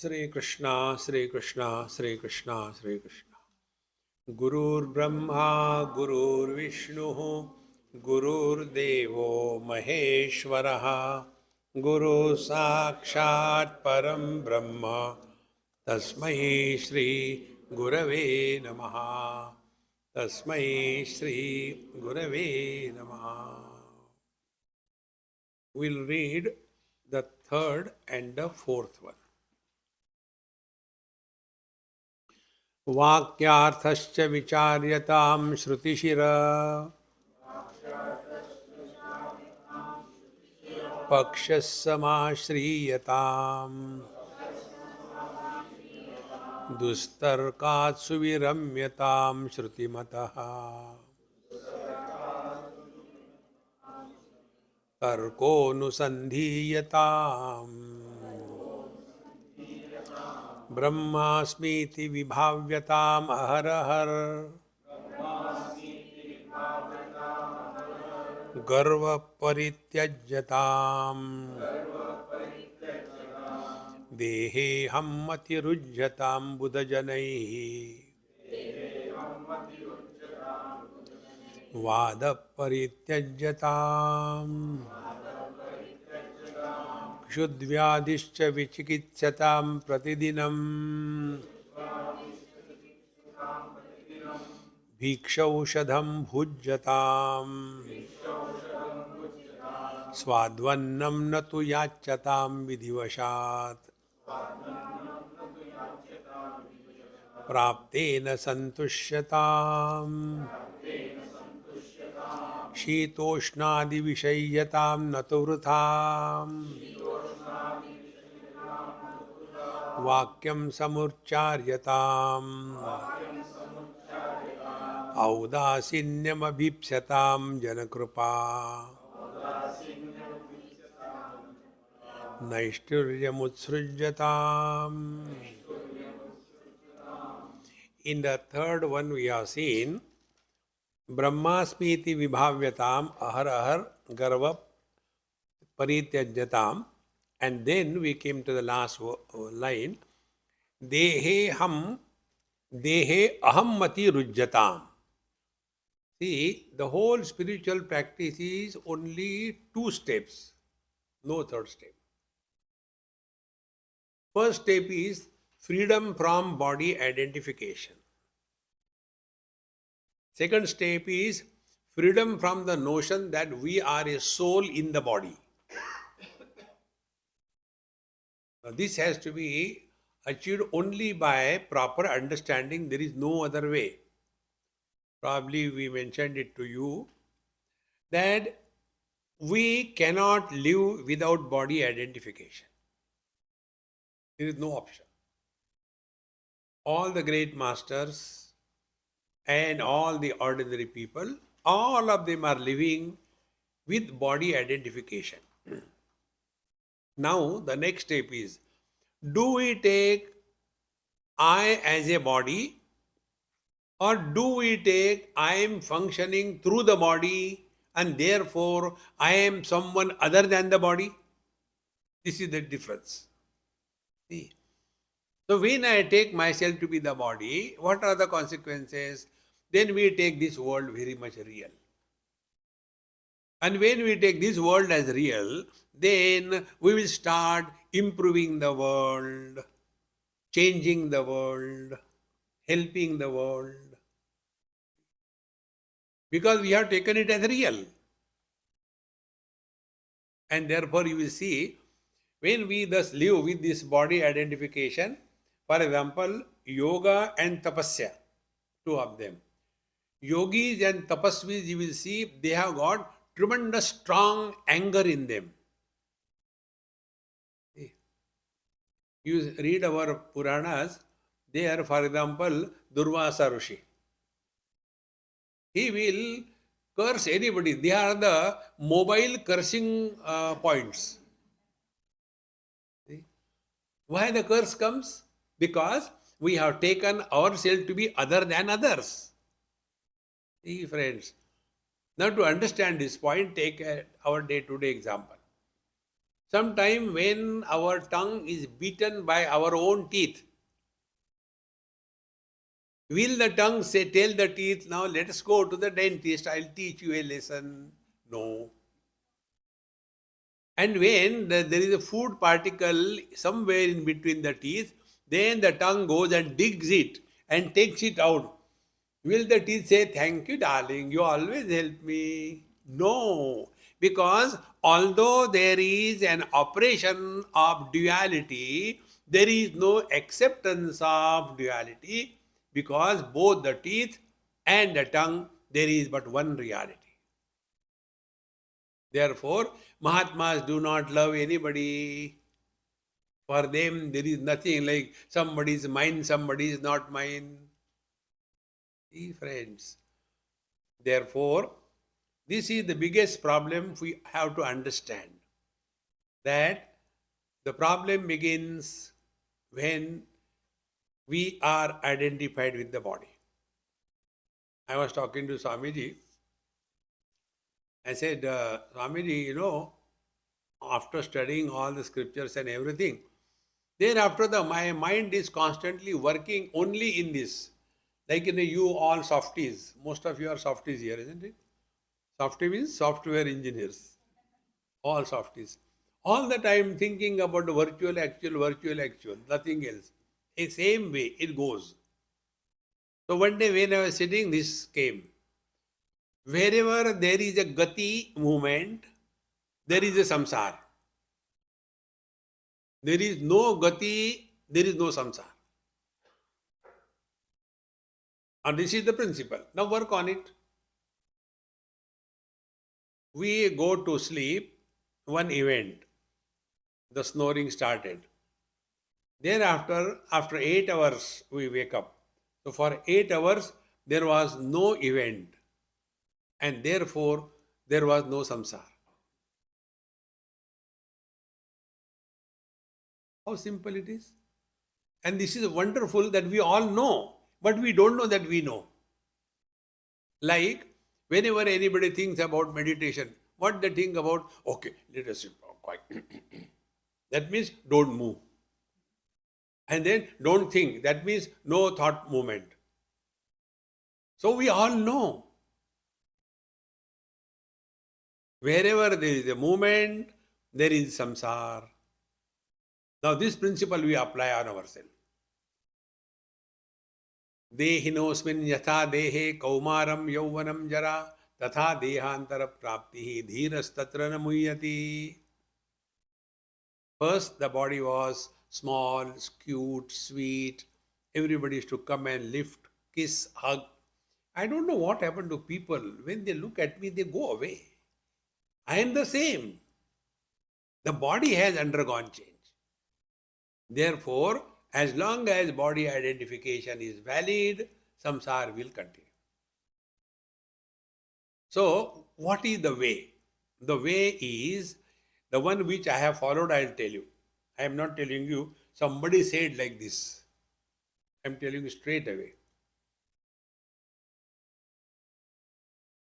Shri Krishna, Shri Krishna, Shri Krishna, Shri Krishna. Gurur Brahma, Gurur Vishnu, Gurur Devo Maheshwaraha, Guru Sakshat Param Brahma, Tasmai Shri Gurave Namaha, Tasmai Shri Gurave Namaha. We'll read the third and the fourth one. वाक्यार्थश्च विचार्यतां श्रुतिशिर पक्षः समाश्रीयताम् दुस्तर्कात् सुविरम्यतां श्रुतिमतः तर्कोऽनुसन्धीयताम् ब्रह्मास्मीति विभाव्यताम् अहरहर गर्वपरित्यज्यताम् देहेऽहं मतिरुज्यतां बुधजनैः वादपरित्यज्यताम् क्षुद्व्याधिश्च विचिकित्सतां प्रतिदिनम् भिक्षौषधं भुज्यताम् स्वाद्वन्नं न तु याच्यतां विधिवशात् प्राप्तेन सन्तुष्यताम् शीतोष्णादिविषय्यतां न तु वृथाम् वाक्यं समुच्चार्यताम् औदासीन्यमभीप्स्यतां जनकृपा नैष्ठुर्यमुत्सृज्यताम्. In the third one we have seen Brahmasmiti vibhavyatam ahar garva parityajyatam, and then we came to the last line dehe aham mati rujyatam. See, the whole spiritual practice is only 2 steps, no third step. First step is freedom from body identification. Second step is freedom from the notion that we are a soul in the body. Now, this has to be achieved only by proper understanding. There is no other way. Probably we mentioned it to you that we cannot live without body identification. There is no option. All the great masters and all the ordinary people, all of them are living with body identification. Now, the next step is, do we take I as a body, or do we take I am functioning through the body and therefore I am someone other than the body? This is the difference. See? So when I take myself to be the body, what are the consequences? Then we take this world very much real. And when we take this world as real, then we will start improving the world, changing the world, helping the world. Because we have taken it as real. And therefore you will see, when we thus live with this body identification, for example, yoga and tapasya, 2 of them. Yogis and tapasvis, you will see, they have got tremendous strong anger in them. You read our Puranas, there, for example, Durvasa Rishi. He will curse anybody. They are the mobile cursing points. See? Why the curse comes? Because we have taken ourselves to be other than others. See, friends, now to understand this point, take our day-to-day example. Sometime when our tongue is beaten by our own teeth, will the tongue say, tell the teeth, now let us go to the dentist, I'll teach you a lesson? No. And when there is a food particle somewhere in between the teeth, then the tongue goes and digs it and takes it out. Will the teeth say, thank you, darling, you always help me? No, because although there is an operation of duality, there is no acceptance of duality, because both the teeth and the tongue, there is but one reality. Therefore, Mahatmas do not love anybody. For them, there is nothing like somebody is mine, somebody is not mine. See, friends. Therefore, this is the biggest problem we have to understand. That the problem begins when we are identified with the body. I was talking to Swamiji. I said, Swamiji, after studying all the scriptures and everything, thereafter my mind is constantly working only in this. Like you all softies, most of you are softies here, isn't it? Softie means software engineers, all softies. All the time thinking about the virtual, actual, nothing else. The same way it goes. So one day when I was sitting, this came. Wherever there is a gati movement, there is a samsara. There is no gati, there is no samsara. And this is the principle. Now work on it. We go to sleep, one event, the snoring started. Thereafter, after 8 hours, we wake up. So for 8 hours, there was no event. And therefore, there was no samsara. How simple it is. And this is wonderful that we all know, but we don't know that we know. Like, whenever anybody thinks about meditation, what they think about, okay, let us sit quiet. That means don't move. And then don't think. That means no thought movement. So we all know. Wherever there is a movement, there is samsara. Now this principle we apply on ourselves. Dehinosmin yatha dehe kaumaram yauvanam jara tatha dehantara praptihi dhiras tatra namuyati. First, the body was small, cute, sweet. Everybody used to come and lift, kiss, hug. I don't know what happened to people. When they look at me, they go away. I am the same. The body has undergone change. Therefore, as long as body identification is valid, samsara will continue. So, what is the way? The way is the one which I have followed, I will tell you. I am not telling you, somebody said like this. I am telling you straight away.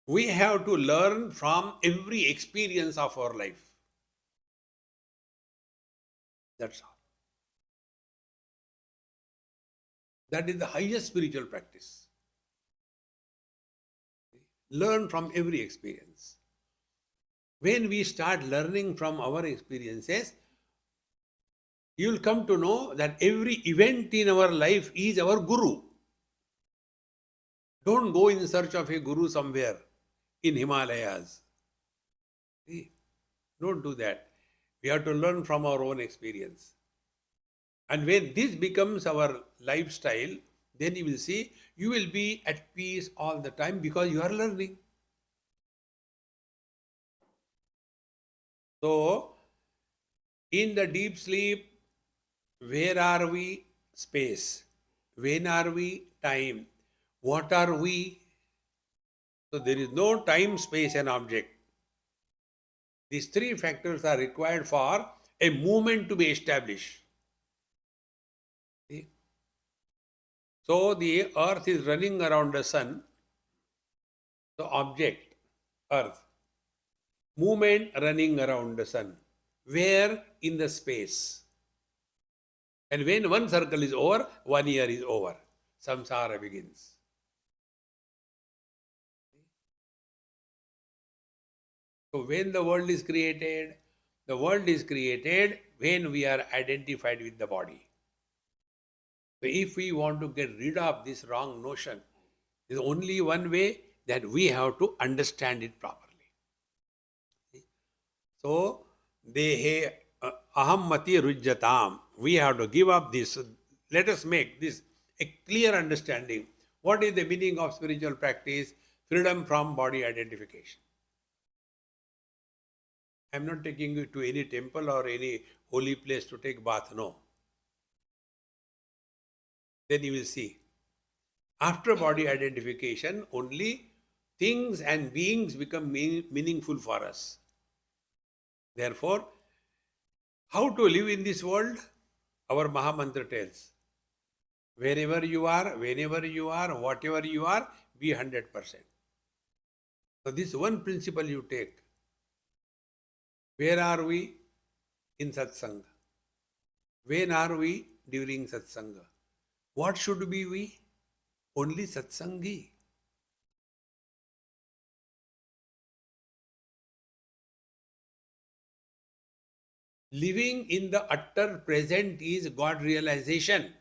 We have to learn from every experience of our life. That's all. That is the highest spiritual practice. Learn from every experience. When we start learning from our experiences, you will come to know that every event in our life is our guru. Don't go in search of a guru somewhere in Himalayas. See? Don't do that. We have to learn from our own experience. And when this becomes our lifestyle, then you will see you will be at peace all the time because you are learning. So, in the deep sleep, where are we? Space. When are we? Time. What are we? So, there is no time, space and object. These three factors are required for a movement to be established. See? So, the earth is running around the sun. So, object, earth. Movement running around the sun. Where? In the space. And when one circle is over, 1 year is over. Samsara begins. So when the world is created when we are identified with the body. So if we want to get rid of this wrong notion, there is only one way, that we have to understand it properly. So, dehe aham mati rujjatam. We have to give up this. Let us make this a clear understanding. What is the meaning of spiritual practice? Freedom from body identification. I am not taking you to any temple or any holy place to take bath, no. Then you will see. After body identification, only things and beings become meaningful for us. Therefore, how to live in this world? Our Mahamantra tells. Wherever you are, whenever you are, whatever you are, be 100%. So this one principle you take. Where are we? In satsanga. When are we? During satsanga. What should be we? Only satsangi. Living in the utter present is God realization.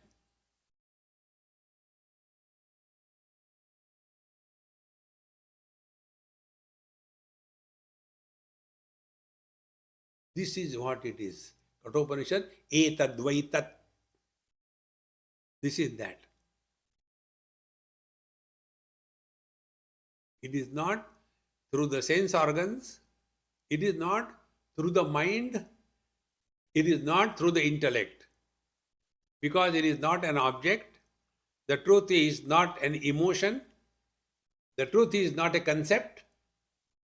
This is what it is. Kathopanishad, etadvaitat. This is that. It is not through the sense organs. It is not through the mind. It is not through the intellect. Because it is not an object. The truth is not an emotion. The truth is not a concept.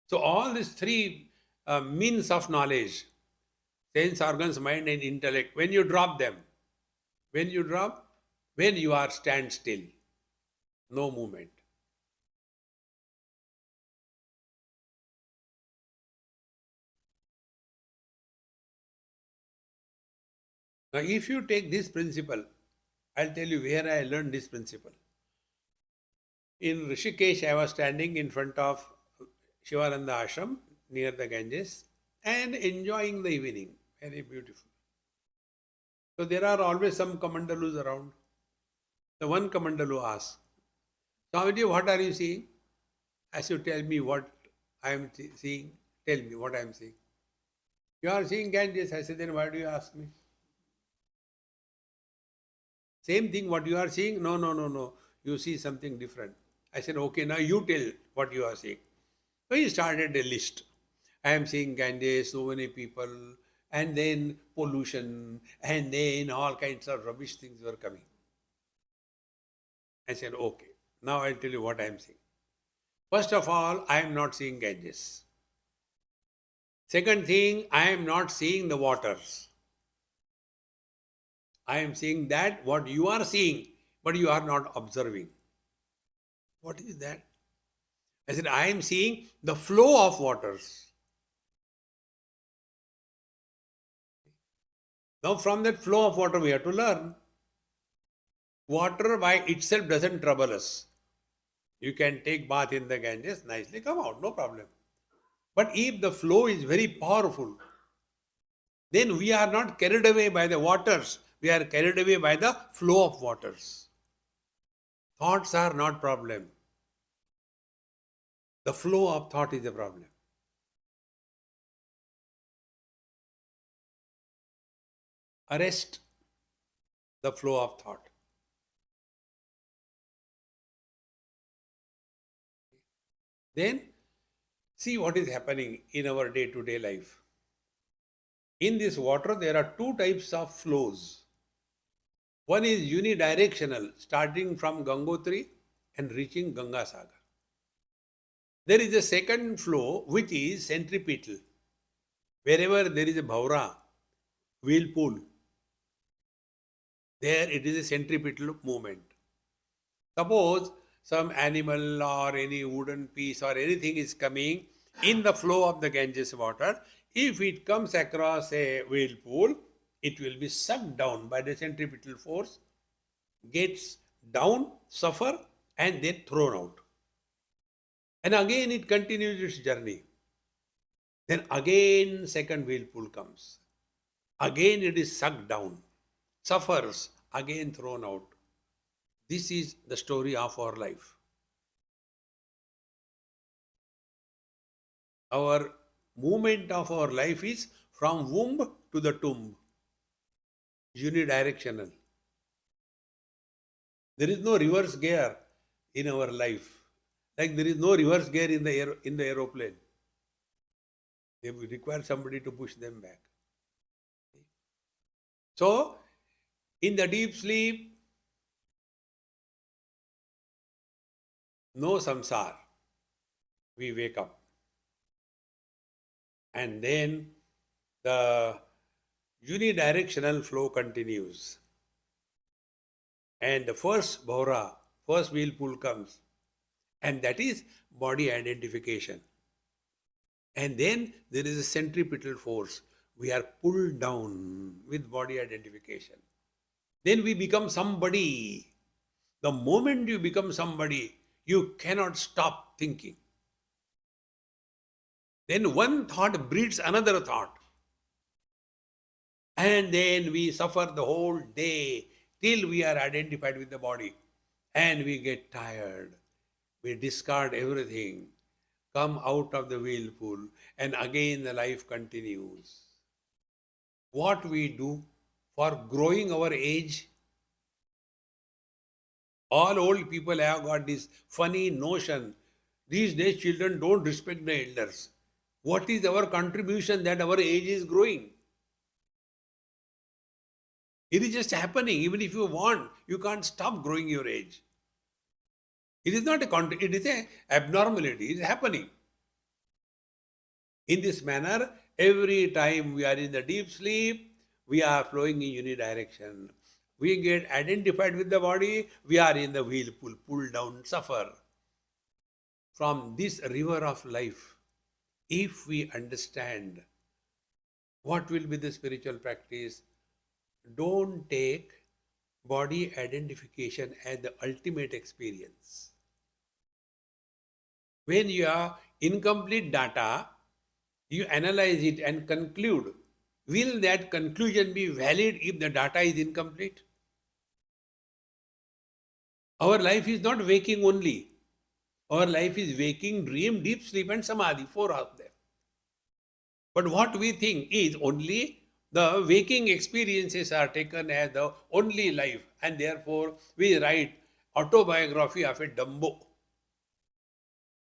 So all these three means of knowledge, sense organs, mind and intellect, when you drop them, when you are stand still, no movement. Now if you take this principle, I'll tell you where I learned this principle. In Rishikesh, I was standing in front of Shivananda Ashram near the Ganges and enjoying the evening. Very beautiful. So there are always some Kamandalus around. The one Kamandalu asked, Swamiji, what are you seeing? As you tell me what I am seeing, tell me what I am seeing. You are seeing Ganges. I said, then why do you ask me? Same thing what you are seeing? No. You see something different. I said, okay, now you tell what you are seeing. So he started a list. I am seeing Ganges, so many people, and then pollution, and then all kinds of rubbish things were coming. I said, okay, now I'll tell you what I am seeing. First of all, I am not seeing Ganges. Second thing, I am not seeing the waters. I am seeing that what you are seeing, but you are not observing. What is that? I said, I am seeing the flow of waters. Now from that flow of water we have to learn. Water by itself doesn't trouble us. You can take bath in the Ganges, nicely come out, no problem. But if the flow is very powerful, then we are not carried away by the waters. We are carried away by the flow of waters. Thoughts are not problem. The flow of thought is the problem. Arrest the flow of thought. Then see what is happening in our day-to-day life. In this water, there are two types of flows. One is unidirectional, starting from Gangotri and reaching Ganga Sagar. There is a second flow which is centripetal. Wherever there is a bhaura, whirlpool, there it is a centripetal movement. Suppose some animal or any wooden piece or anything is coming in the flow of the Ganges water, If it comes across a whirlpool, it will be sucked down by the centripetal force, gets down, suffer, and then thrown out. And again it continues its journey. Then again second whirlpool comes. Again it is sucked down, suffers, again thrown out. This is the story of our life. Our movement of our life is from womb to the tomb, unidirectional. There is no reverse gear in our life. Like there is no reverse gear in the aeroplane. They will require somebody to push them back. So, in the deep sleep, no samsara. We wake up. And then the unidirectional flow continues. And the first bhora, first whirlpool comes. And that is body identification. And then there is a centripetal force. We are pulled down with body identification. Then we become somebody. The moment you become somebody, you cannot stop thinking. Then one thought breeds another thought. And then we suffer the whole day till we are identified with the body. And we get tired. We discard everything, come out of the whirlpool, and again the life continues. What we do for growing our age? All old people have got this funny notion. These days children don't respect the elders. What is our contribution that our age is growing? It is just happening. Even if you want, you can't stop growing your age. It is not it is a abnormality. It is happening. In this manner, every time we are in the deep sleep, we are flowing in unidirection. We get identified with the body, we are in the whirlpool, pull down, suffer. From this river of life, if we understand what will be the spiritual practice, don't take body identification as the ultimate experience. When you have incomplete data, you analyze it and conclude. Will that conclusion be valid if the data is incomplete? Our life is not waking only. Our life is waking, dream, deep sleep, and samadhi, 4 of them. But what we think is only the waking experiences are taken as the only life, and therefore we write autobiography of a Dumbo.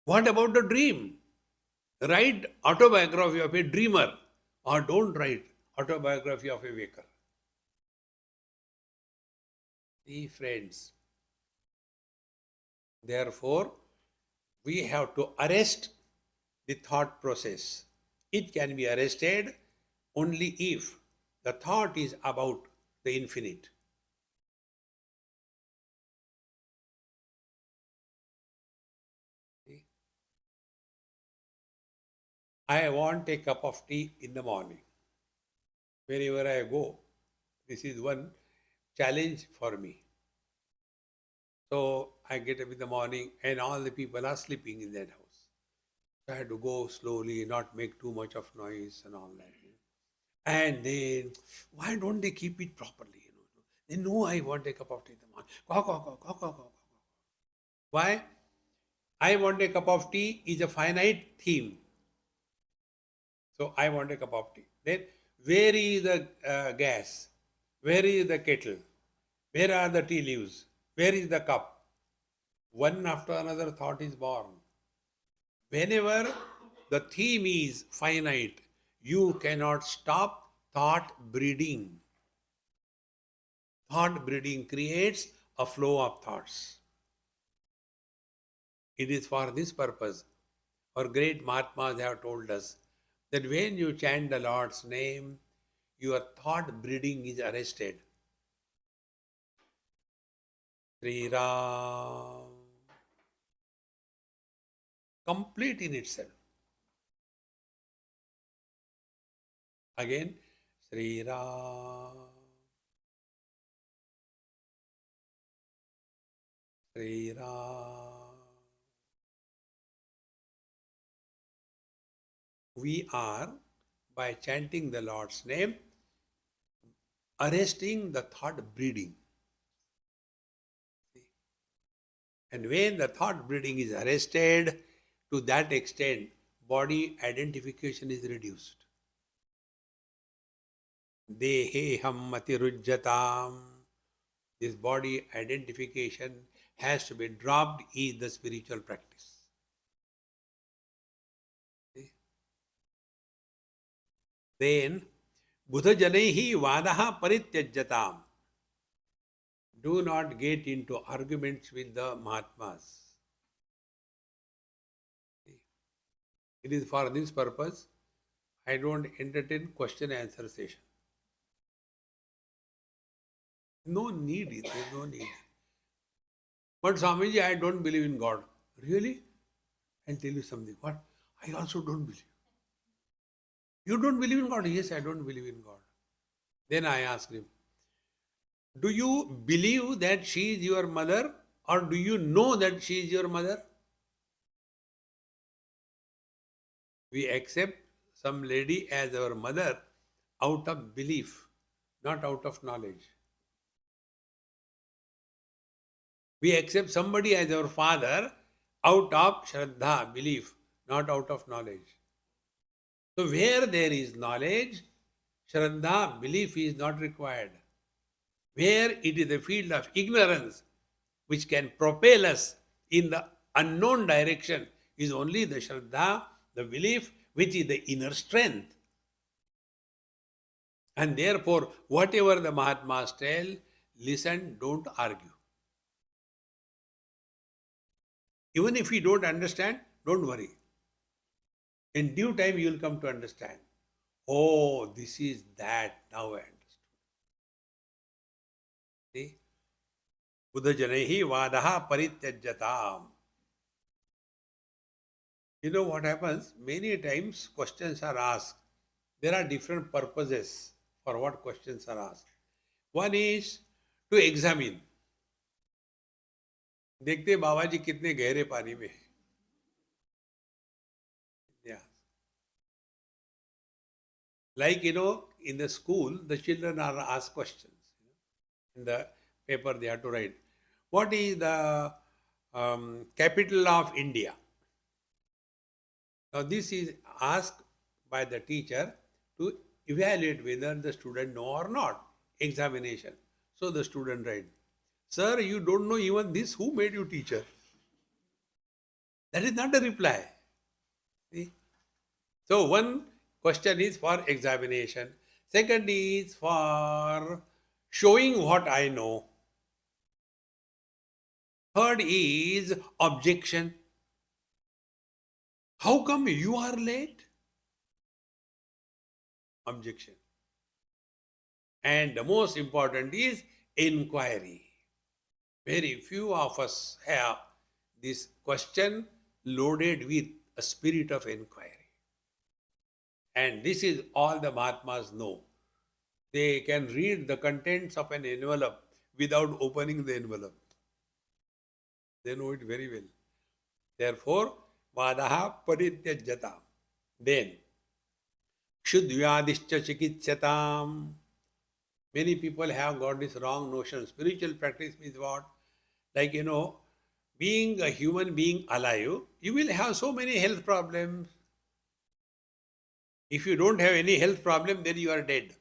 What about the dream? Write autobiography of a dreamer, or don't write autobiography of a waker. See, friends, therefore, we have to arrest the thought process. It can be arrested only if the thought is about the infinite. See? I want a cup of tea in the morning. Wherever I go, this is one challenge for me. So I get up in the morning and all the people are sleeping in that house. So I had to go slowly, not make too much of noise and all that. And then, why don't they keep it properly? They know I want a cup of tea in the morning. Caw, caw, caw, caw, caw, caw, caw. Why? I want a cup of tea is a finite theme. So I want a cup of tea. Then, where is the gas? Where is the kettle? Where are the tea leaves? Where is the cup? One after another thought is born. Whenever the theme is finite, you cannot stop thought breeding. Thought breeding creates a flow of thoughts. It is for this purpose our great Mahatmas have told us that when you chant the Lord's name, your thought breeding is arrested. Sri Ram, complete in itself. Again, Sri Ram, Sri Ram. We are, by chanting the Lord's name, arresting the thought breeding. And when the thought breeding is arrested, to that extent, body identification is reduced. Deheham matirujjatam. This body identification has to be dropped in the spiritual practice. See? Then, Buddha janaihi vadaha parityajyatam. Do not get into arguments with the Mahatmas. It is for this purpose I don't entertain question answer session. No need, there is no need. But Swamiji, I don't believe in God. Really? I'll tell you something. What? I also don't believe. You don't believe in God? Yes, I don't believe in God. Then I asked him, do you believe that she is your mother, or do you know that she is your mother? We accept some lady as our mother out of belief, not out of knowledge. We accept somebody as our father out of Shraddha, belief, not out of knowledge. So where there is knowledge, Shraddha, belief is not required. Where it is a field of ignorance which can propel us in the unknown direction is only the Shraddha, the belief, which is the inner strength. And therefore, whatever the Mahatmas tell, listen, don't argue. Even if you don't understand, don't worry. In due time, you will come to understand. Oh, this is that. Now I understood. See? Buddha janaihi vadaha parityajyatam. You know what happens? Many times questions are asked. There are different purposes for what questions are asked. One is to examine. देखते बाबा जी कितने गहरे पानी में. Yeah. Like, in the school, the children are asked questions. In the paper, they have to write, what is the capital of India? Now, this is asked by the teacher to evaluate whether the student know or not. Examination. So, the student write, sir, you don't know even this. Who made you teacher? That is not a reply. See? So, one question is for examination. Second is for showing what I know. Third is objection. How come you are late? Objection. And the most important is inquiry. Very few of us have this question loaded with a spirit of inquiry. And this is all the Mahatmas know. They can read the contents of an envelope without opening the envelope. They know it very well. Therefore, vadaha parityajyata. Then, Kshudyadishcha chikitsatam. Many people have got this wrong notion. Spiritual practice means what? Like, being a human being alive, you will have so many health problems. If you don't have any health problem, then you are dead.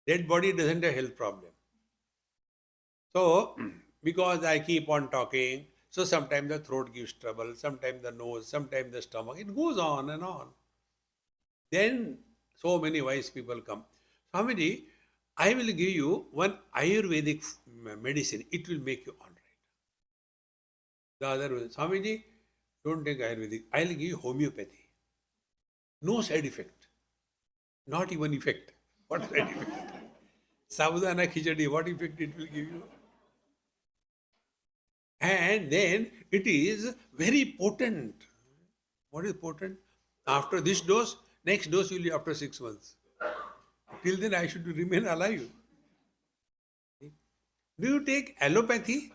Dead body doesn't have health problem. So, because I keep on talking, so sometimes the throat gives trouble, sometimes the nose, sometimes the stomach. It goes on and on. Then so many wise people come. Swamiji, I will give you one Ayurvedic medicine. It will make you all right. The other one, Swamiji, don't take Ayurvedic. I will give you homeopathy. No side effect. Not even effect. What side effect? Sadhana khichdi, what effect it will give you? And then it is very potent. What is potent? After this dose, Next dose will be after 6 months. Till then, I should remain alive. Do you take allopathy?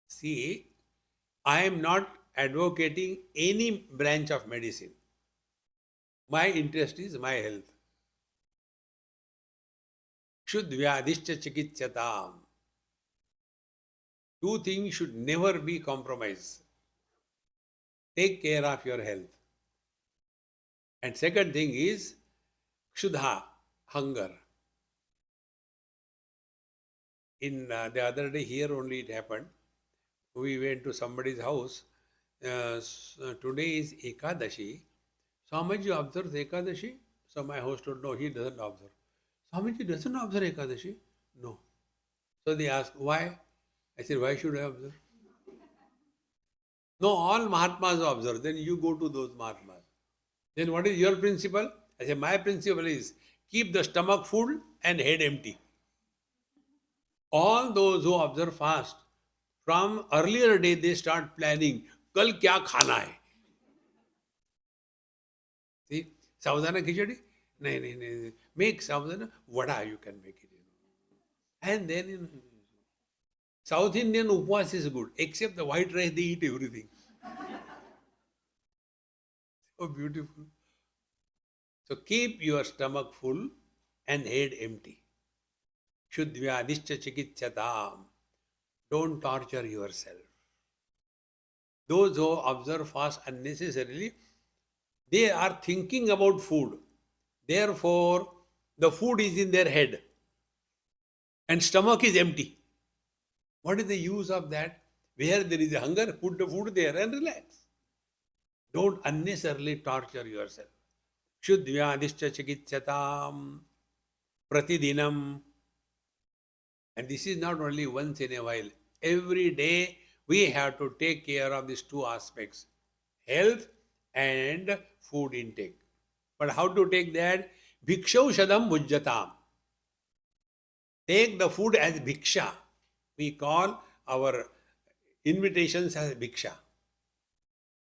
See, I am not advocating any branch of medicine. My interest is my health. Shuddhyadishcha chikitsatam. Two things should never be compromised. Take care of your health. And second thing is kshuddha, hunger. In the other day here only it happened. We went to somebody's house. Today is Ekadashi. Swamiji observes Ekadashi. So my host told, no, he doesn't observe. Swamiji doesn't observe Ekadashi? No. So they asked, why? I said, why should I observe? No, all Mahatmas observe. Then you go to those Mahatmas. Then what is your principle? I said, my principle is keep the stomach full and head empty. All those who observe fast, from earlier day they start planning, kal kya khana hai? See, Sadhana khichdi? No. Make Sadhana, vada you can make it. And then in South Indian upvas is good, except the white rice, they eat everything. So beautiful. So keep your stomach full and head empty. Shuddhyadishcha chikitsatam. Don't torture yourself. Those who observe fast unnecessarily, they are thinking about food. Therefore, the food is in their head and stomach is empty. What is the use of that? Where there is a hunger, put the food there and relax. Don't unnecessarily torture yourself. Shuddhyadishcha chikitsatam pratidinam. And this is not only once in a while. Every day we have to take care of these two aspects, health and food intake. But how to take that? Bhikshaushadam bhujjatam. Take the food as bhiksha. We call our invitations as bhiksha.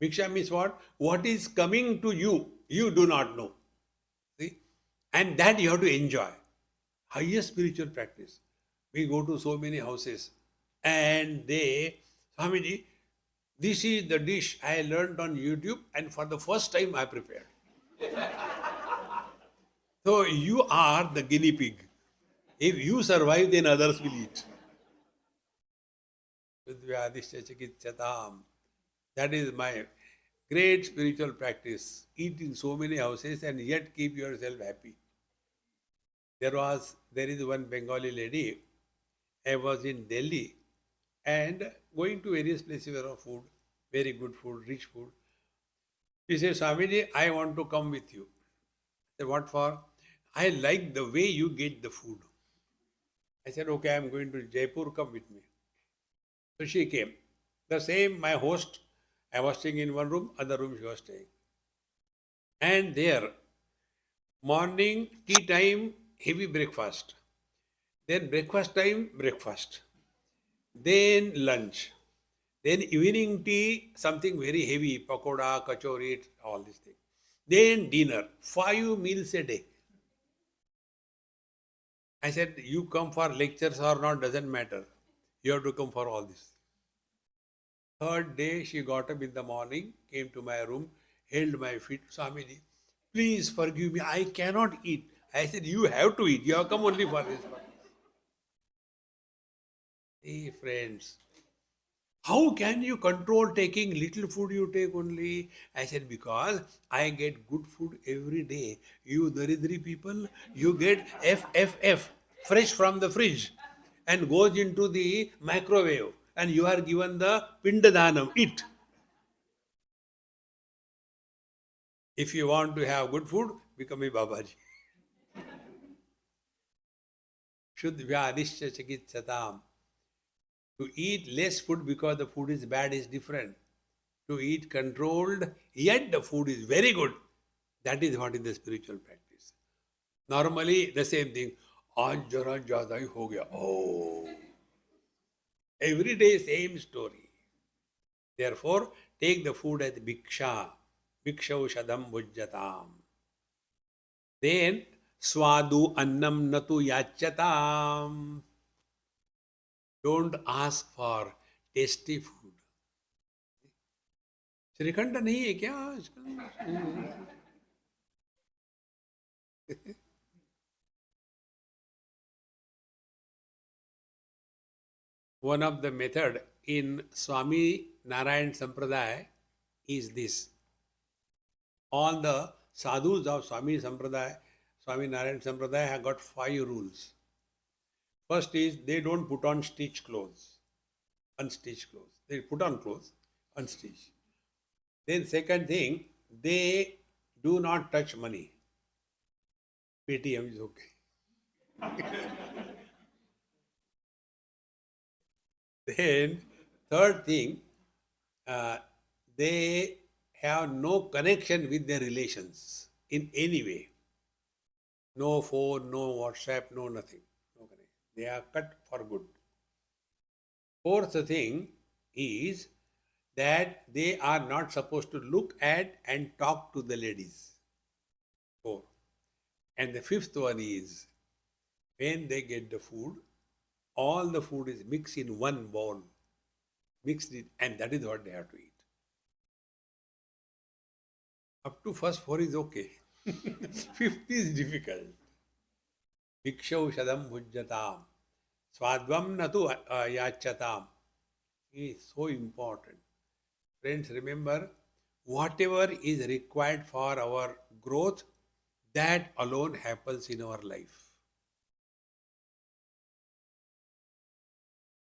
Bhiksha means what? What is coming to you, you do not know. See? And that you have to enjoy. Highest spiritual practice. We go to so many houses and they, Swamiji, this is the dish I learned on YouTube and for the first time I prepared. So you are the guinea pig. If you survive, then others will eat. That is my great spiritual practice. Eat in so many houses and yet keep yourself happy. There is one Bengali lady. I was in Delhi and going to various places of food, very good food, rich food. She said, Swamiji, I want to come with you. I said, what for? I like the way you get the food. I said, okay, I am going to Jaipur, come with me. So she came. The same, my host, I was staying in one room, other room she was staying. And there, morning, tea time, heavy breakfast. Then breakfast time, breakfast. Then lunch. Then evening tea, something very heavy, pakoda, kachori, all these things. Then dinner, 5 meals a day. I said, you come for lectures or not, doesn't matter. You have to come for all this. Third day, she got up in the morning, came to my room, held my feet. Swamiji, please forgive me, I cannot eat. I said, you have to eat. You have come only for this purpose. Hey friends, how can you control taking little food you take only? I said, because I get good food every day. You Daridri people, you get FFF, fresh from the fridge, and goes into the microwave. And you are given the Pindadhanam, eat. If you want to have good food, become a Babaji. Shuddhyadishya chikitsatam. To eat less food because the food is bad is different. To eat controlled, yet the food is very good. That is what is the spiritual practice. Normally, the same thing. Aaj jara zyada hi ho gaya. Oh. Every day, same story. Therefore, take the food as bhiksha. Vikshaushadam bhujyatam. Then swadu annam natu yachatam. Don't ask for tasty food. Shrikhand नहीं है क्या आजकल? One of the method in Swami Narayan Sampradaya is this. All the sadhus of Swami Sampradaya, Swami Narayan Sampradaya have got 5 rules. First is they don't put on stitched clothes, unstitched clothes. They put on clothes, unstitched. Then second thing, they do not touch money. PTM is okay. Then third thing, they have no connection with their relations in any way. No phone, no WhatsApp, no nothing. No connection. They are cut for good. Fourth thing is that they are not supposed to look at and talk to the ladies. 4. And the fifth one is when they get the food, all the food is mixed in one bowl. Mixed it, and that is what they have to eat. Up to first 4 is okay. Fifth is difficult. Vikshaushadam bhujyatam. Swadvam natu yachatam. It is so important. Friends, remember, whatever is required for our growth, that alone happens in our life.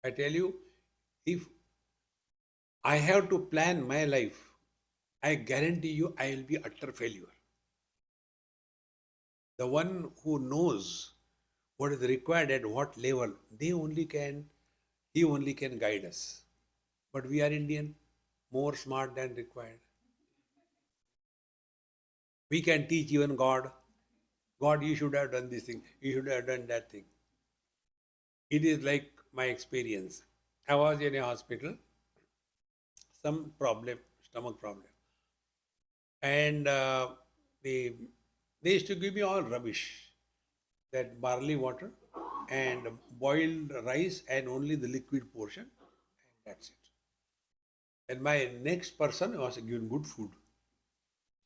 I tell you, if I have to plan my life, I guarantee you I will be utter failure. The one who knows what is required at what level, he only can guide us. But we are Indian, more smart than required. We can teach even God. God, you should have done this thing. You should have done that thing. It is like my experience. I was in a hospital, some problem, stomach problem. And they used to give me all rubbish. That barley water and boiled rice and only the liquid portion. And that's it. And my next person was given good food.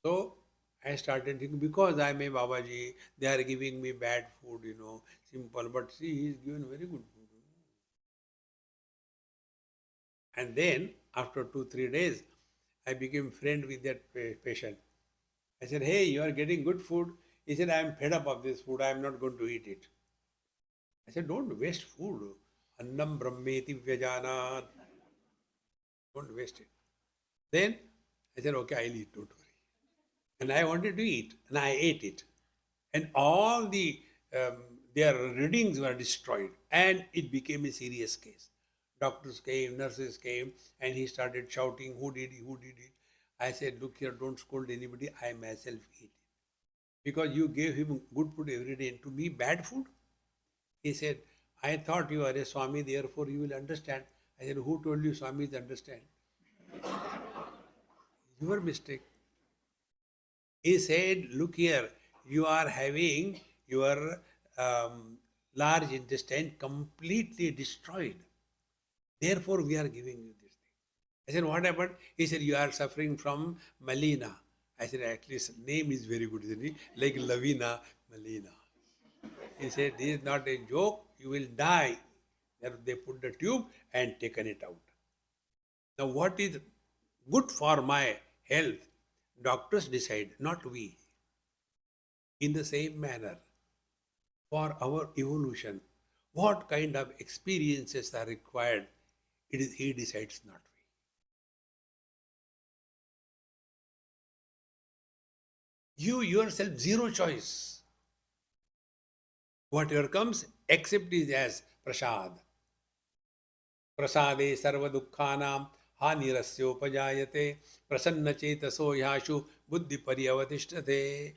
So I started thinking, because I am a Babaji, they are giving me bad food, simple. But see, he is given very good food. And then, after 2-3 days, I became friend with that patient. I said, hey, you are getting good food. He said, I am fed up of this food. I am not going to eat it. I said, don't waste food. Annam brahmeti vyajanat. Don't waste it. Then I said, okay, I'll eat, don't worry. And I wanted to eat, and I ate it. And all their readings were destroyed, and it became a serious case. Doctors came, nurses came, and he started shouting, who did it, who did it? I said, look here, don't scold anybody, I myself eat it. Because you gave him good food every day, and to me, bad food? He said, I thought you are a Swami, therefore you will understand. I said, who told you Swamis understand? Your mistake. He said, look here, you are having your large intestine completely destroyed. Therefore, we are giving you this thing. I said, what happened? He said, you are suffering from Malina. I said, at least name is very good, isn't it? Like Lavina, Malina. He said, this is not a joke, you will die. They put the tube and taken it out. Now, what is good for my health? Doctors decide, not we. In the same manner, for our evolution, what kind of experiences are required, it is he decides, not we. You yourself, zero choice. Whatever comes, accept it as prasad. Prasade sarva dukkhanam hanirasyopajayate prasanna chetaso yashu buddhi paryavatishtate.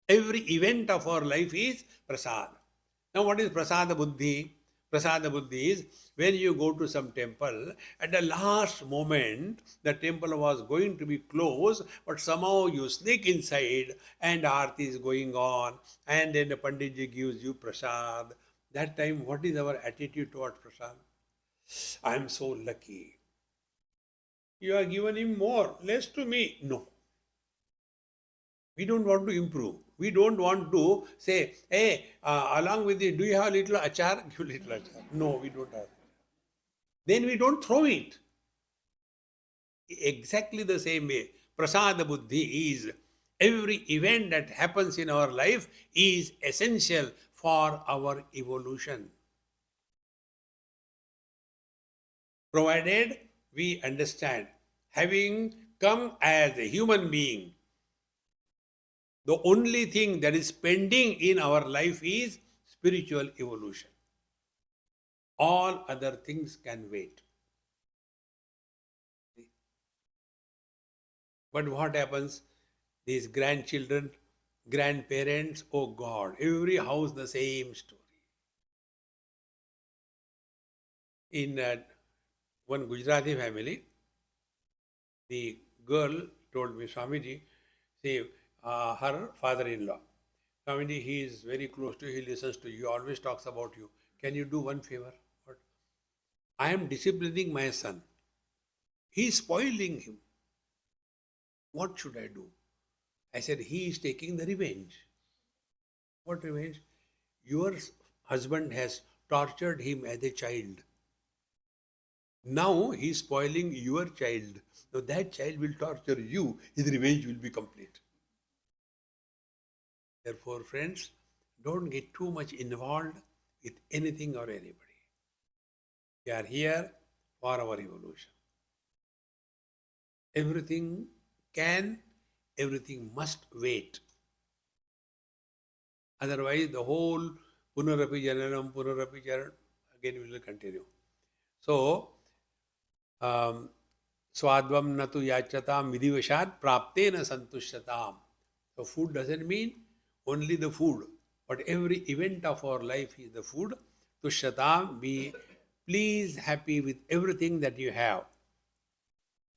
Every event of our life is prasad. Now, what is prasada buddhi? Prasada buddhi is when you go to some temple, at the last moment, the temple was going to be closed, but somehow you sneak inside and Aarti is going on, and then the Panditji gives you prasad. That time, what is our attitude towards prasad? I am so lucky. You are given him more, less to me. No. We don't want to improve. We don't want to say, hey, along with it, do you have a little achar? Give little achar. No, we don't have. Then we don't throw it. Exactly the same way, prasada buddhi is every event that happens in our life is essential for our evolution. Provided we understand, having come as a human being, the only thing that is pending in our life is spiritual evolution. All other things can wait. But what happens? These grandchildren, grandparents, oh God, every house the same story. In one Gujarati family, the girl told me, Swamiji, see, her father-in-law, Swamiji, he is very close to you, he listens to you, always talks about you. Can you do one favor? What? I am disciplining my son. He is spoiling him. What should I do? I said, he is taking the revenge. What revenge? Your husband has tortured him as a child. Now he is spoiling your child. Now that child will torture you. His revenge will be complete. Therefore, friends, don't get too much involved with anything or anybody. We are here for our evolution. Everything can, everything must wait. Otherwise, the whole punarapi jananam, again we will continue. So, swadvam natu yachatam vidivashad praptena santushyatam. So, food doesn't mean only the food, but every event of our life is the food. Tushyatam, be pleased, happy with everything that you have.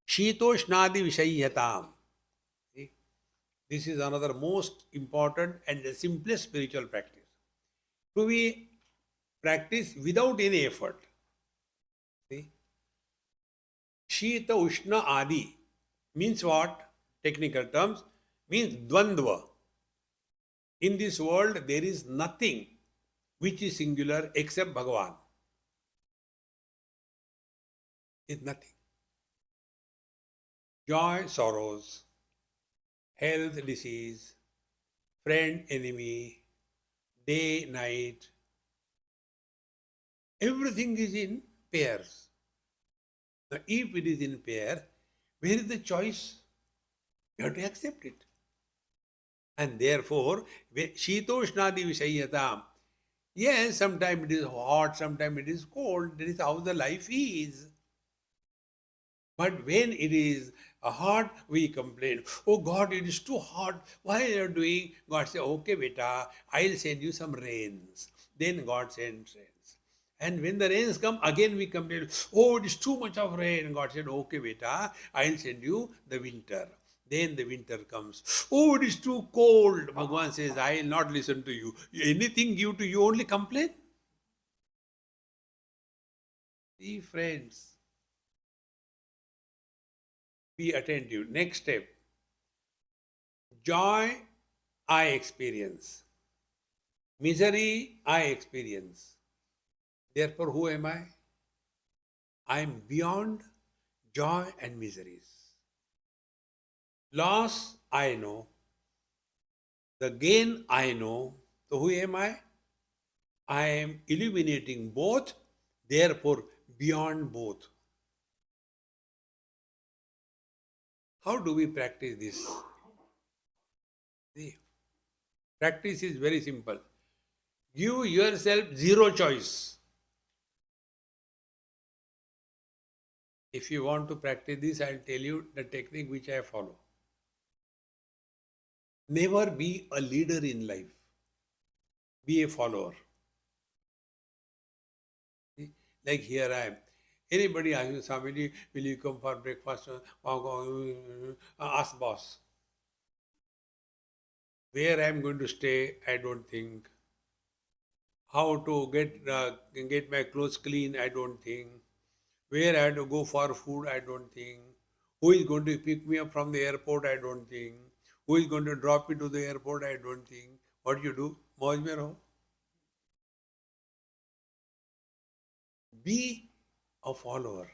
Shitoshnadi vishayyatam. This is another most important and the simplest spiritual practice. To be practiced without any effort. See? Shita Ushna Adi means what? Technical terms means dvandva. In this world, there is nothing which is singular except Bhagavan. It's nothing. Joy, sorrows, health, disease, friend, enemy, day, night. Everything is in pairs. Now, if it is in pair, where is the choice? You have to accept it. And therefore, Shitoshnadi Vishayatam. Yes, sometimes it is hot, sometimes it is cold. That is how the life is. But when it is hot, we complain. Oh God, it is too hot. Why are you doing? God says, okay, beta, I'll send you some rains. Then God sends rains. And when the rains come, again we complain. Oh, it is too much of rain. God said, okay, beta, I'll send you the winter. Then the winter comes. Oh, it is too cold. Bhagavan says, I will not listen to you. Anything give to you, only complain. See, friends, be attentive. Next step. Joy, I experience. Misery, I experience. Therefore, who am I? I am beyond joy and miseries. Loss, I know. The gain, I know. So, who am I? I am illuminating both, therefore, beyond both. How do we practice this? See, practice is very simple. Give yourself zero choice. If you want to practice this, I'll tell you the technique which I follow. Never be a leader in life. Be a follower. Like here I am. Anybody asking Swamiji, will you come for breakfast? Ask boss. Where I am going to stay, I don't think. How to get my clothes clean, I don't think. Where I have to go for food, I don't think. Who is going to pick me up from the airport, I don't think. Who is going to drop me to the airport, I don't think. What you do? Mauj mein raho. Be a follower.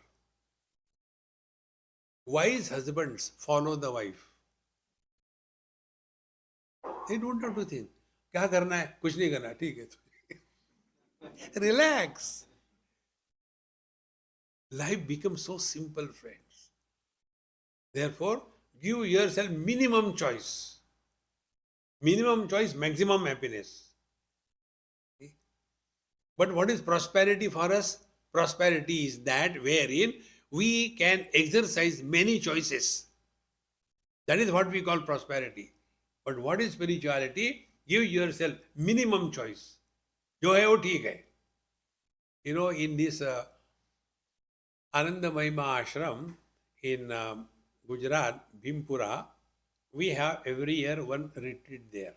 Wise husbands follow the wife. They don't have to think. क्या करना है? कुछ नहीं करना. ठीक है. Relax. Life becomes so simple, friends. Therefore, give yourself minimum choice. Minimum choice, maximum happiness. But what is prosperity for us? Prosperity is that wherein we can exercise many choices. That is what we call prosperity. But what is spirituality? Give yourself minimum choice. जो है वो ठीक है. You know, in this Ananda Mahima ashram in Gujarat, Bhimpura, we have every year one retreat there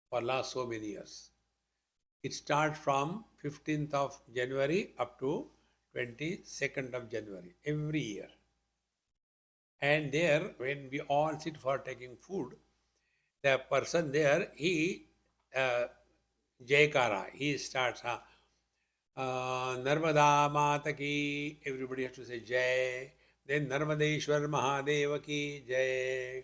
for last so many years. It starts from 15th of January up to 22nd of January every year. And there, when we all sit for taking food, the person there, he Jaykara, he starts, Narmada Mata ki, everybody has to say Jai. Then Narmadeshwar Mahadeva ki Jai.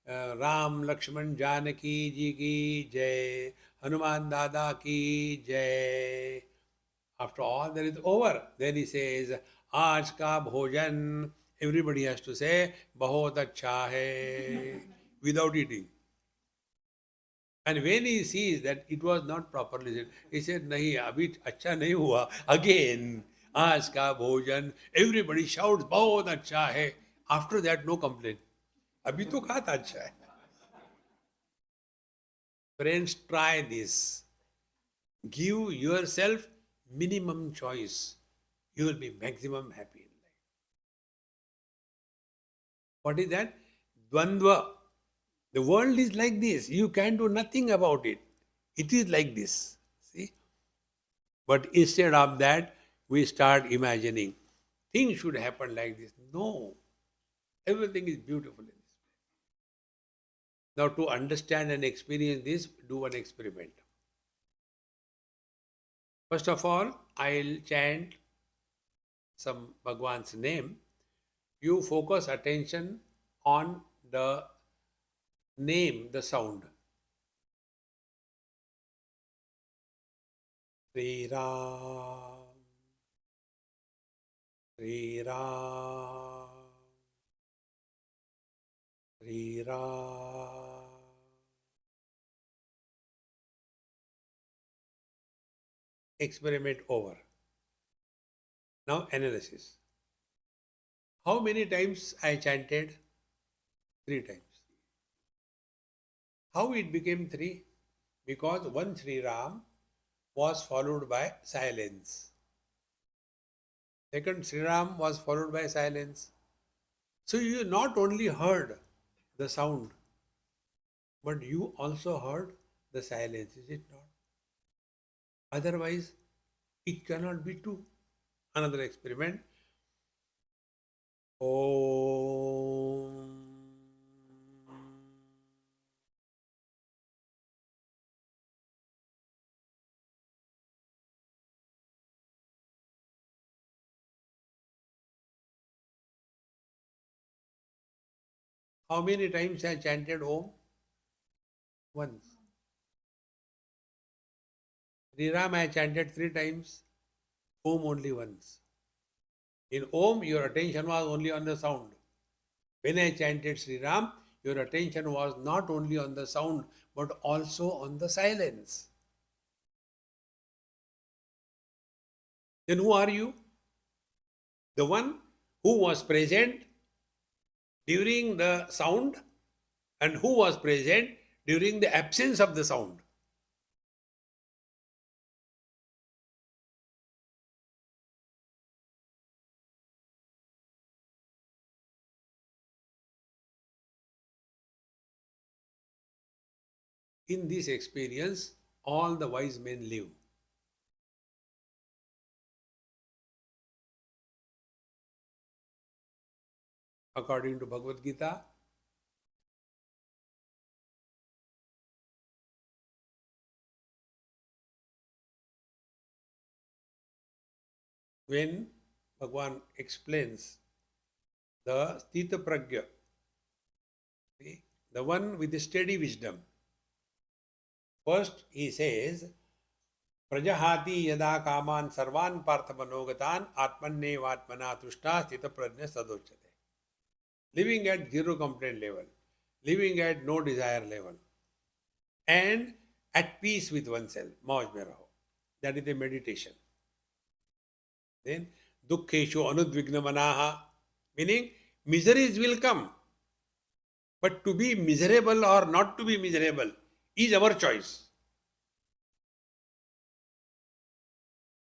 Ram Lakshman Janaki ji ki Jai. Hanuman Dada ki Jai. After all that is over, then he says, Aaj ka bhojan. Everybody has to say, Bahut acha hai, without eating. And when he sees that it was not properly said, he said, Nahi, abhi acha nahi hua. Again, aaj ka bhojan. Everybody shouts, bahut acha hai. After that, no complaint. Abhi to kha tha acha hai. Friends, try this. Give yourself minimum choice. You will be maximum happy in life. What is that? Dvandva. The world is like this. You can do nothing about it. It is like this. See? But instead of that, we start imagining things should happen like this. No. Everything is beautiful in this. Now, to understand and experience this, do an experiment. First of all, I'll chant some Bhagwan's name. You focus attention on the name, the sound. Sri Ram, Sri Ram, Sri Ram. Experiment over. Now analysis. How many times I chanted? 3 times. How it became 3? Because one Sri Ram was followed by silence. Second Sri Ram was followed by silence. So you not only heard the sound, but you also heard the silence, is it not? Otherwise, it cannot be 2. Another experiment. Om. How many times I chanted Om? Once. Sri Ram I chanted 3 times. Om only once. In Om, your attention was only on the sound. When I chanted Sri Ram, your attention was not only on the sound, but also on the silence. Then who are you? The one who was present during the sound and who was present during the absence of the sound. In this experience, all the wise men live. According to Bhagavad Gita, when Bhagavan explains the Sthita Pragya, the one with the steady wisdom, first he says, Prajahati yada kaman sarvan parthamanogatan atmannevatmana tushta sthita prajna sadochate. Living at zero complaint level, living at no desire level, and at peace with oneself. Mauj mein raho. That is the meditation. Then dukkheshu anudvigna manaha, meaning miseries will come. But to be miserable or not to be miserable is our choice.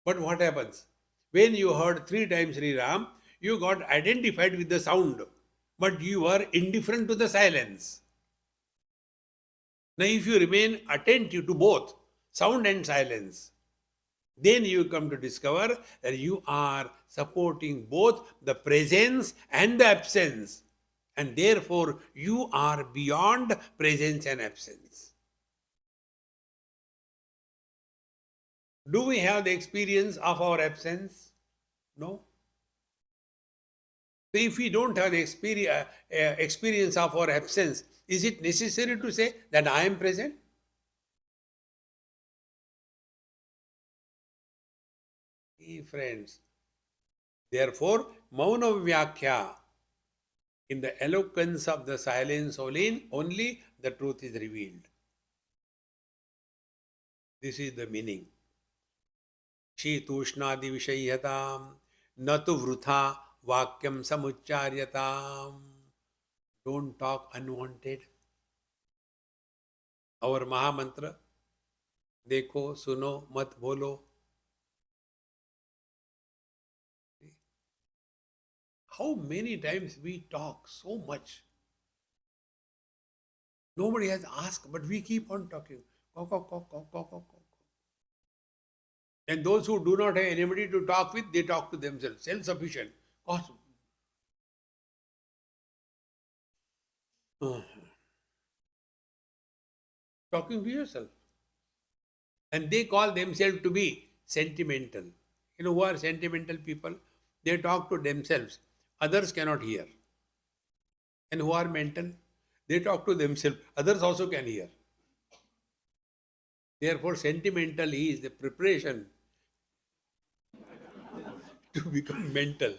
But what happens? When you heard 3 times Sri Ram, you got identified with the sound, but you were indifferent to the silence. Now, if you remain attentive to both sound and silence, then you come to discover that you are supporting both the presence and the absence. And therefore, you are beyond presence and absence. Do we have the experience of our absence? No. So if we don't have the experience of our absence, is it necessary to say that I am present? Hey friends, therefore, Mauna Vyakhya, in the eloquence of the silence only the truth is revealed. This is the meaning. Shitušnadi Vishayyatam Natu Vrutha Vakyam Samucharyatam. Don't talk unwanted. Our Mahamantra, Dekho, Suno, Mat Bolo. How many times we talk so much? Nobody has asked, but we keep on talking. And those who do not have anybody to talk with, they talk to themselves. Self-sufficient. Talking to yourself. And they call themselves to be sentimental. You know who are sentimental people? They talk to themselves. Others cannot hear. And who are mental? They talk to themselves. Others also can hear. Therefore, sentimental is the preparation to become mental.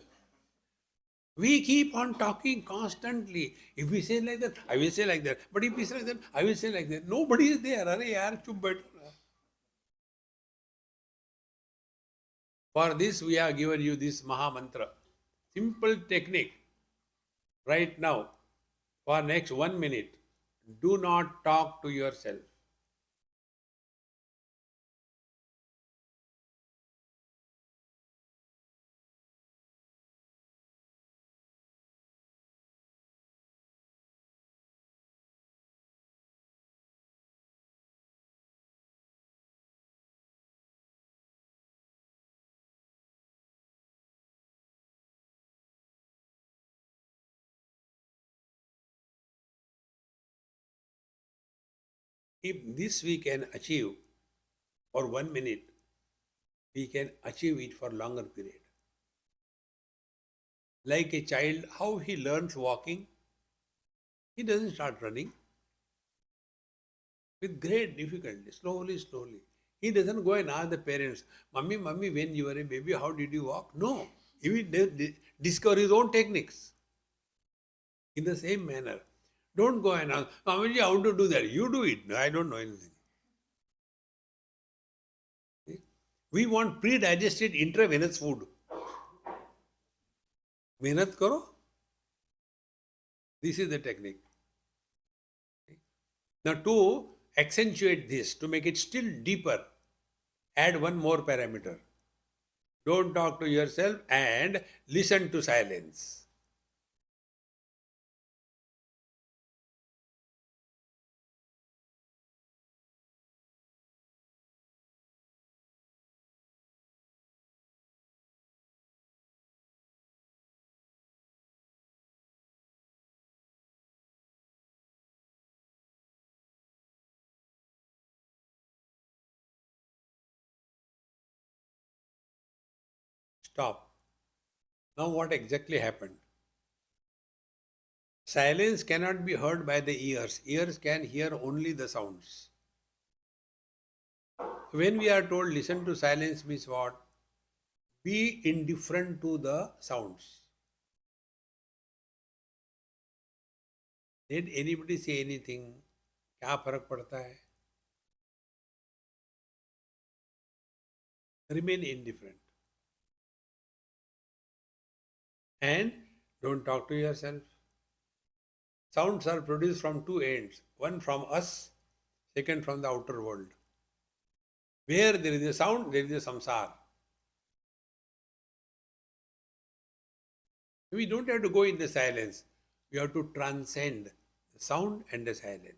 We keep on talking constantly. If we say like that, I will say like that. But if we say like that, I will say like that. Nobody is there. Arey yaar, chup baitho. For this, we have given you this Maha Mantra. Simple technique. Right now, for next 1 minute, do not talk to yourself. If this we can achieve for 1 minute, we can achieve it for longer period. Like a child, how he learns walking, he doesn't start running. With great difficulty, slowly. He doesn't go and ask the parents, Mummy, when you were a baby, how did you walk? No. He will discover his own techniques. In the same manner, don't go and ask, Mamaji, how to do that? You do it. No, I don't know anything. We want pre-digested intravenous food. Mehnat karo. This is the technique. Now to accentuate this, to make it still deeper, add one more parameter. Don't talk to yourself and listen to silence. Stop. Now what exactly happened? Silence cannot be heard by the ears. Ears can hear only the sounds. When we are told listen to silence means what? Be indifferent to the sounds. Did anybody say anything? क्या फर्क पड़ता है? Remain indifferent. And don't talk to yourself. Sounds are produced from two ends. One from us, second from the outer world. Where there is a sound, there is a samsara. We don't have to go in the silence. We have to transcend the sound and the silence.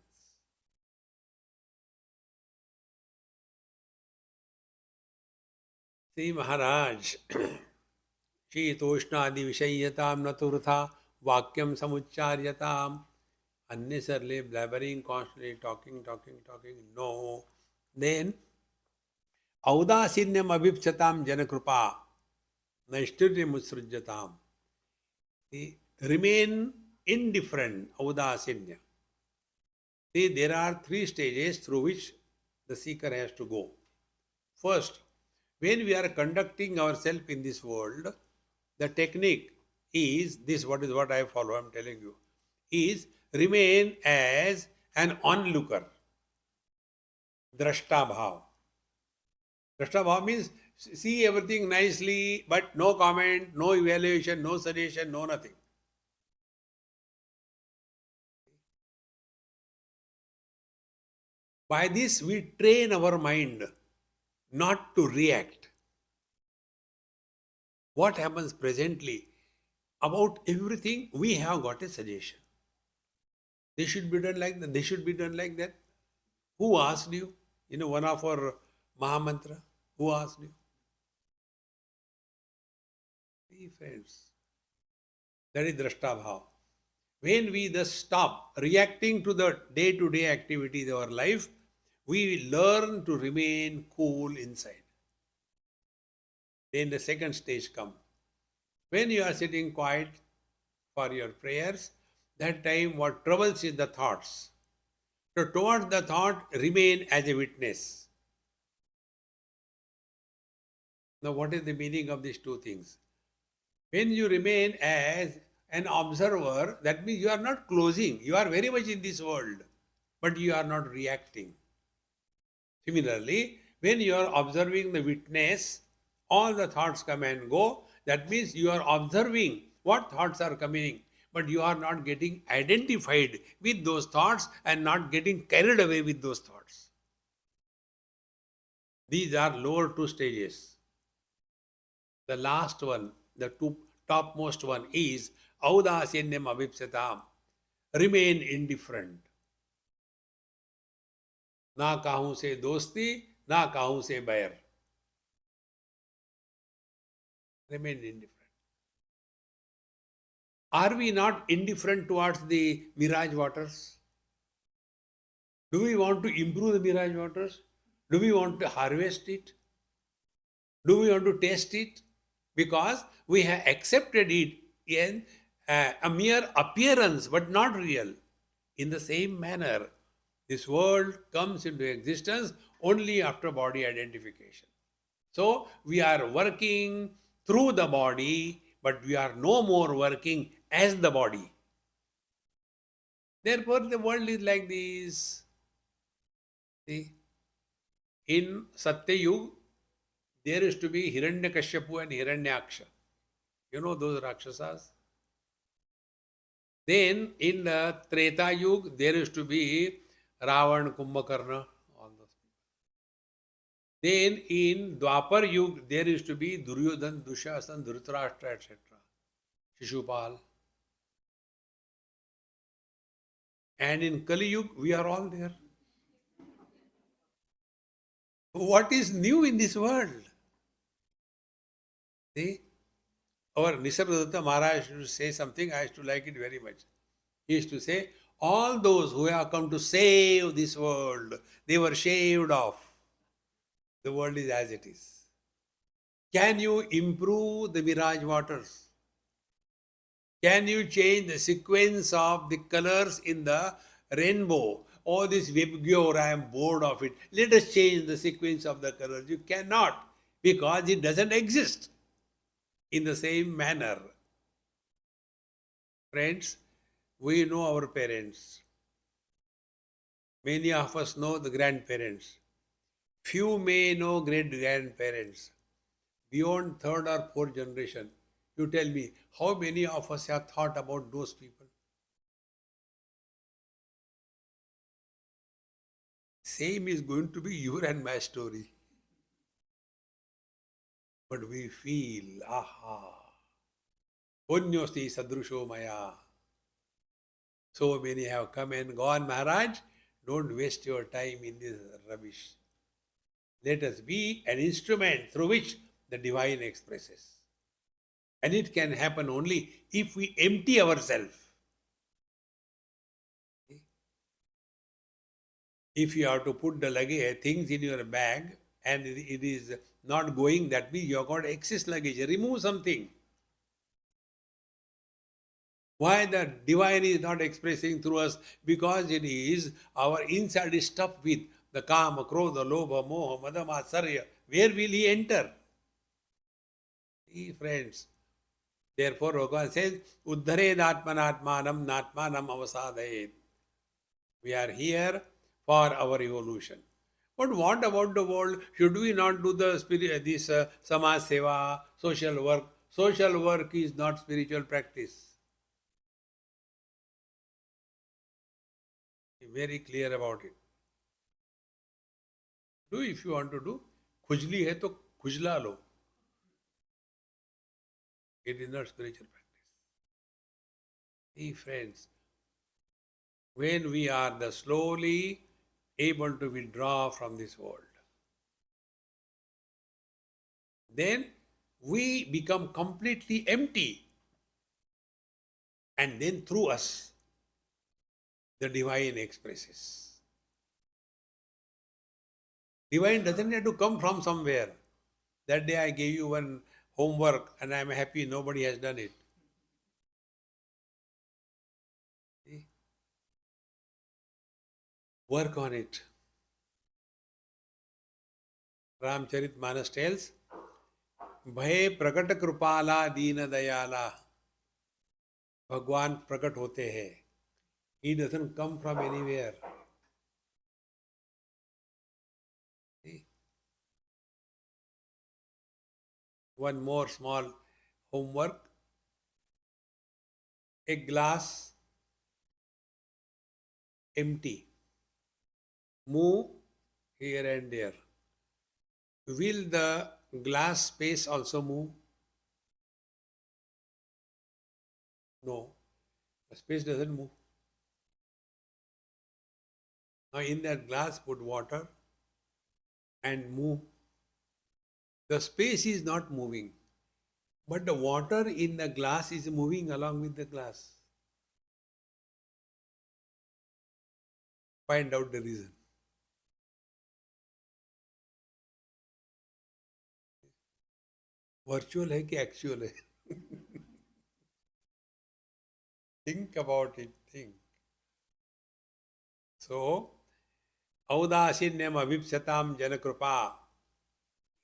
See Maharaj, शीतोष्णादि विषय्यताम न तो वृथा वाक्यम समुच्चार्यताम. Unnecessarily blabbering, constantly talking. No. Then औदासीन्यम अभिप्सताम जनकृपा नैष्ठुर्यम उत्सृज्यताम. Remain indifferent, औदासीन्य. See, there are three stages through which the seeker has to go. First, when we are conducting ourselves in this world, the technique is this, what I follow, I am telling you, is remain as an onlooker. Drashta bhav. Drashta bhav means see everything nicely, but no comment, no evaluation, no suggestion, no nothing. By this, we train our mind not to react. What happens presently? About everything, we have got a suggestion. They should be done like that. They should be done like that. Who asked you? One of our Mahamantra. Who asked you? See, friends. That is Drashta Bhav. When we thus stop reacting to the day-to-day activities of our life, we learn to remain cool inside. Then the second stage comes. When you are sitting quiet for your prayers, that time what troubles is the thoughts. So towards the thought, remain as a witness. Now what is the meaning of these two things? When you remain as an observer, that means you are not closing. You are very much in this world, but you are not reacting. Similarly, when you are observing the witness, all the thoughts come and go. That means you are observing what thoughts are coming, but you are not getting identified with those thoughts and not getting carried away with those thoughts. These are lower two stages. The last one, the topmost one is Audasyanyam Abhipsatam. Remain indifferent. ना काहू से दोस्ती ना काहू से बैर. Remain indifferent. Are we not indifferent towards the mirage waters? Do we want to improve the mirage waters? Do we want to harvest it? Do we want to taste it? Because we have accepted it in a mere appearance but not real. In the same manner, this world comes into existence only after body identification. So we are working through the body, but we are no more working as the body. Therefore, the world is like this. See, in Satya Yuga, there is to be Hiranyakashipu and Hiranyaksha. You know those Rakshasas? Then in the Treta Yuga, there is to be Ravan, Kumbhakarna, all those people. Then in Dwapar Yuga, there is to be Duryodhan, Dushasan, Dhritarashtra, etc. Shishupal. And in Kali Yuga, we are all there. What is new in this world? See, our Nisargadatta Maharaj used to say something, I used to like it very much. He used to say, all those who have come to save this world, they were shaved off. The world is as it is. Can you improve the mirage waters? Can you change the sequence of the colors in the rainbow? Oh, this Vibgyor, I am bored of it. Let us change the sequence of the colors. You cannot, because it doesn't exist in the same manner. Friends, we know our parents. Many of us know the grandparents. Few may know great grandparents. Beyond third or fourth generation, you tell me, how many of us have thought about those people? Same is going to be your and my story. But we feel, aha, punyosti sadrusho maya. So many have come and gone, Maharaj. Don't waste your time in this rubbish. Let us be an instrument through which the divine expresses. And it can happen only if we empty ourselves. If you have to put the luggage, things in your bag and it is not going, that means you have got excess luggage. Remove something. Why the divine is not expressing through us? Because it is our inside is stuffed with the kama, krodha, lobha, moha, mada, matsarya. Where will he enter? See, friends. Therefore, Bhagavan says, Uddhared atmanatmanam natmanam avasadayet. We are here for our evolution. But what about the world? Should we not do the this samaj seva, social work? Social work is not spiritual practice. Be very clear about it. Do if you want to do. Khujli hai to khujla lo. It is not spiritual practice. See, friends, when we are the slowly able to withdraw from this world, then we become completely empty. And then through us, the divine expresses. Divine doesn't have to come from somewhere. That day I gave you one homework and I am happy nobody has done it. See? Work on it. Ramcharit Manas tells, भय प्रकट कृपाला दीन दयाला. भगवान प्रकट होते हैं. He doesn't come from anywhere. See? One more small homework. A glass empty. Move here and there. Will the glass space also move? No. The space doesn't move. Now in that glass put water and move. The space is not moving, but the water in the glass is moving along with the glass. Find out the reason. Virtual है कि actual है? Think about it. Think. So, audaasinyam avipsatam janakrupa.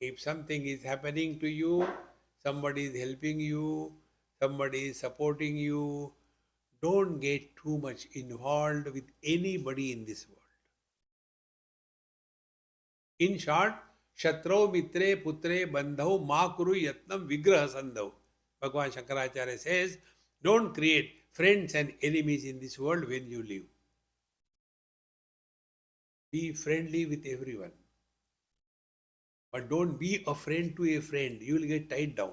If something is happening to you, somebody is helping you, somebody is supporting you, don't get too much involved with anybody in this world. In short, Shatrau mitre putre bandhau ma kuru yatnam vigraha sandhau. Bhagavan Shankaracharya says, don't create friends and enemies in this world when you live. Be friendly with everyone. But don't be a friend to a friend. You will get tied down.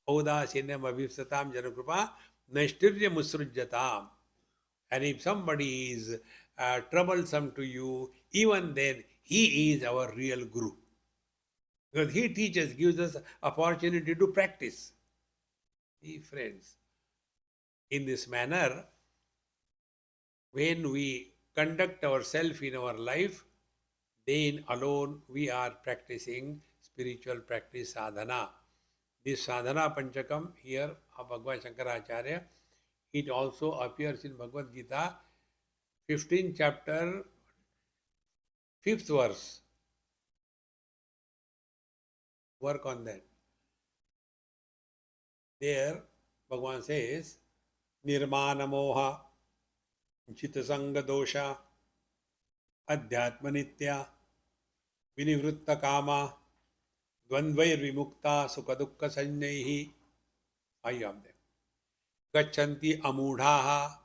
Audaasinyam avipsatam janakrupa naishtirya musrujyatam. And if somebody is troublesome to you, even then he is our real guru. Because he teaches, gives us opportunity to practice. See, friends, in this manner, when we conduct ourselves in our life, then alone we are practicing spiritual practice sadhana. This sadhana Panchakam here of Bhagwan Shankaracharya, it also appears in Bhagavad Gita, 15th chapter, 5th verse. Work on that. There, Bhagwan says, Nirmana moha, Chitasanga dosha, Adhyatma nitya, Vinivritta kama, Dvandvair vimukta, Sukadukka sanjaihi. 5 of them. Gachanti amudhaha.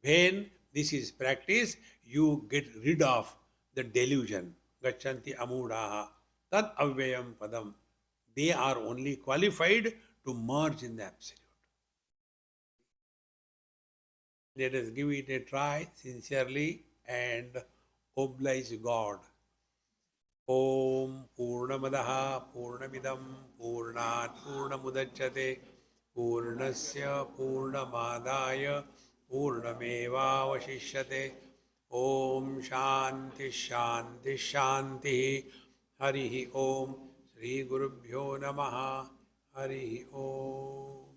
When this is practice, you get rid of the delusion. Gachanti amudhaha. Tad avyayam padam. They are only qualified to merge in the absolute. Let us give it a try sincerely and oblige God. Om Purnamadaha Purnamidam Purnat Purnamudachyate Purnasya Purnamadaya Purnamevavashishyate. Om Shanti Shanti Shanti. Harihi Om. Shri Gurubhyo Namaha. Harihi Om.